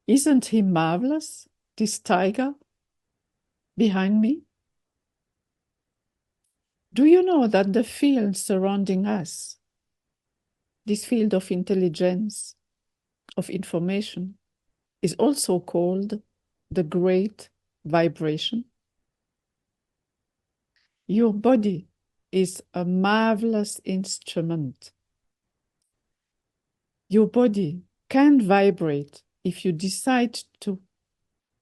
Isn't he marvelous, this tiger behind me? Do you know that the field surrounding us, this field of intelligence, of information, is also called the great vibration? Your body is a marvelous instrument. Your body can vibrate if you decide to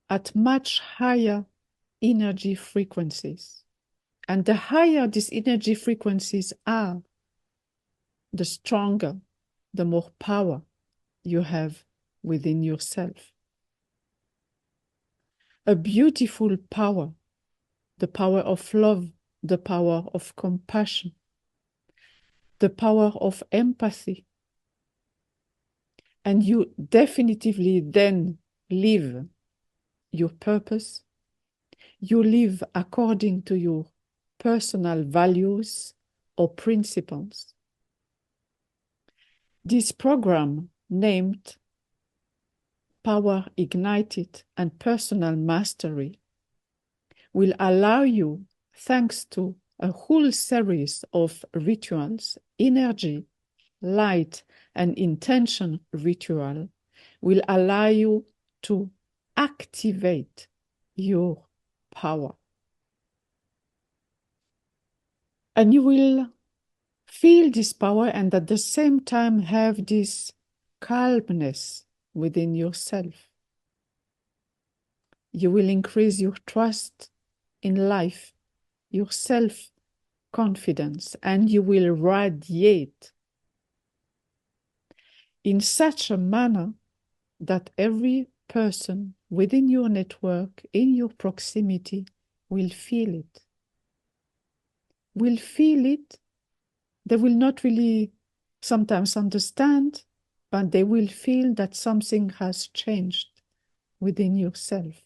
at much higher energy frequencies. And the higher these energy frequencies are, the stronger, the more power you have within yourself. A beautiful power, the power of love, the power of compassion, the power of empathy. And you definitively then live your purpose. You live according to your personal values or principles. This program, named Power Ignited and Personal Mastery, will allow you, thanks to a whole series of rituals, energy, light, and intention ritual, will allow you to activate your power. And you will feel this power and at the same time have this calmness within yourself. You will increase your trust in life, your self-confidence, and you will radiate in such a manner that every person within your network, in your proximity, will feel it. Will feel it. They will not really sometimes understand, but they will feel that something has changed within yourself.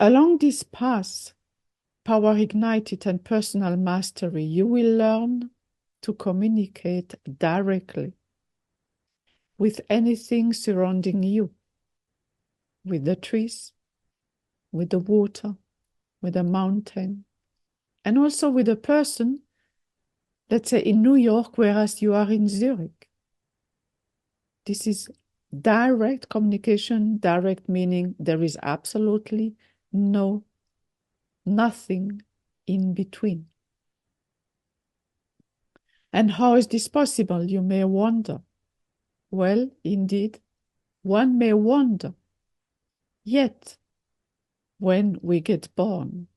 Along this path, Power Ignited and Personal Mastery, you will learn to communicate directly with anything surrounding you, with the trees, with the water, with the mountain, and also with a person, let's say in New York, whereas you are in Zurich. This is direct communication, direct meaning there is absolutely nothing in between. And how is this possible, you may wonder? Well, indeed, one may wonder. Yet, when we get born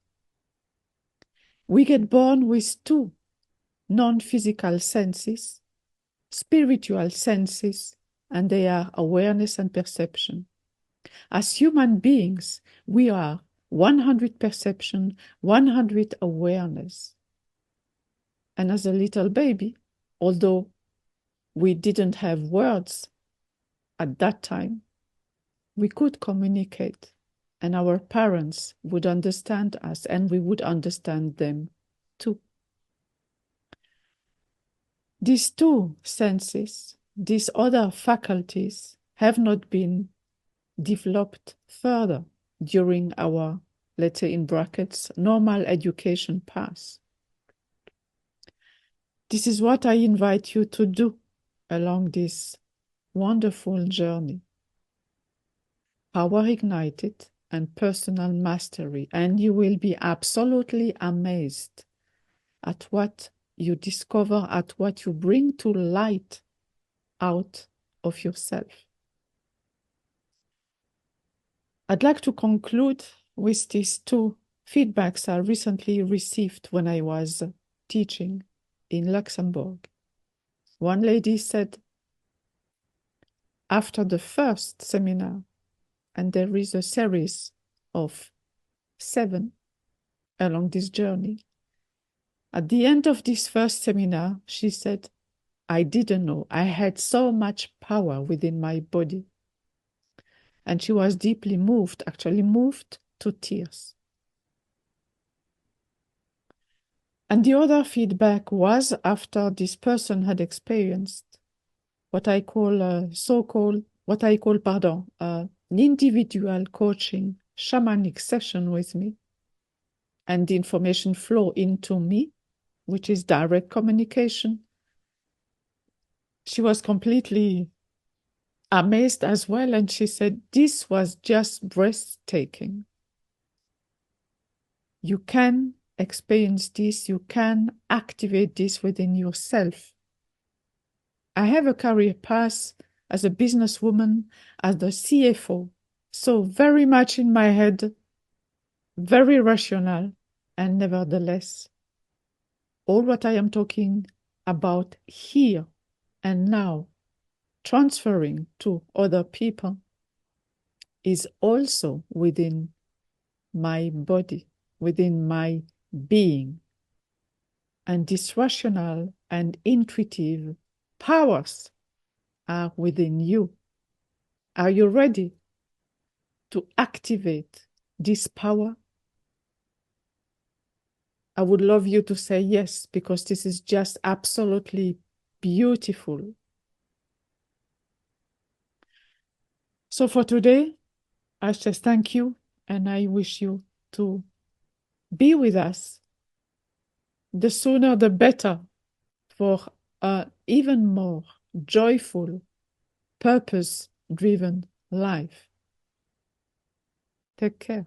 with two non-physical senses, spiritual senses, and they are awareness and perception. As human beings, we are 100 perception, 100 awareness. And as a little baby, although we didn't have words at that time, we could communicate, and our parents would understand us, and we would understand them too. These two senses, these other faculties, have not been developed further during our, let's say in brackets, normal education path. This is what I invite you to do along this wonderful journey. Power Ignited and Personal Mastery, and you will be absolutely amazed at what you discover, at what you bring to light out of yourself. I'd like to conclude with these two feedbacks I recently received when I was teaching in Luxembourg. One lady said, after the first seminar, and there is a series of 7 along this journey, at the end of this first seminar, she said, I didn't know I had so much power within my body. And she was deeply moved, actually moved to tears. And the other feedback was after this person had experienced what I call an individual coaching shamanic session with me, and the information flow into me, which is direct communication. She was completely amazed as well, and she said, this was just breathtaking. You can experience this, you can activate this within yourself. I have a career path as a businesswoman, as the CFO, so very much in my head, very rational, and nevertheless, all what I am talking about here and now, transferring to other people, is also within my body, within my being. And these rational and intuitive powers are within you. Are you ready to activate this power? I would love you to say yes, because this is just absolutely beautiful. So for today, I just thank you, and I wish you to be with us. The sooner the better, for an even more joyful, purpose-driven life. Take care.